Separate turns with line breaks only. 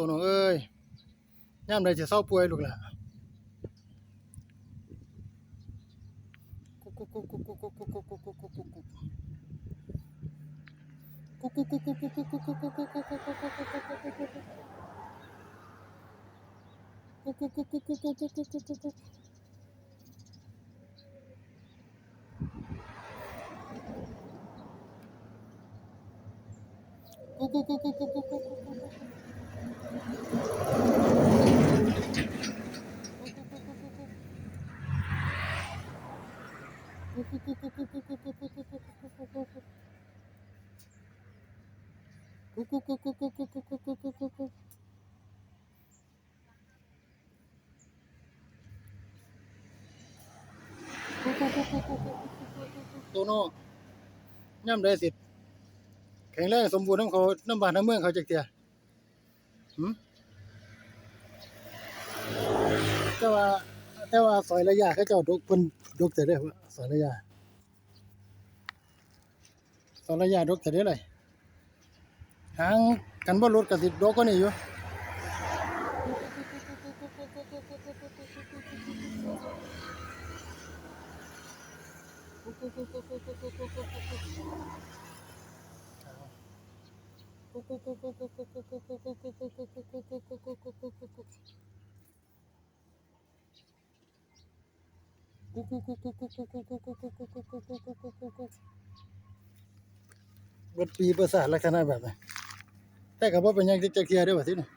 ตัวน้องเอ้ยยามใดสิเซาป่วยลูกหล่ะตัวน้องยามใดสิแข็งแรงสมบูรณ์นำเขานำบ้านนำเมืองเขาจักเที่ยแต่ว่าซอยระยะเขาเจ้าดกเพิ่นดกแต่ได้ซอยระยะดกแต่ได้เลยหางกันบ่รถก็สิดกกว่านี้อยู่เบิดปีประสาทลักษณะแบบนี้แต่ก็บ่เป็นหยังจักเที่ยเด้อว่าซินี่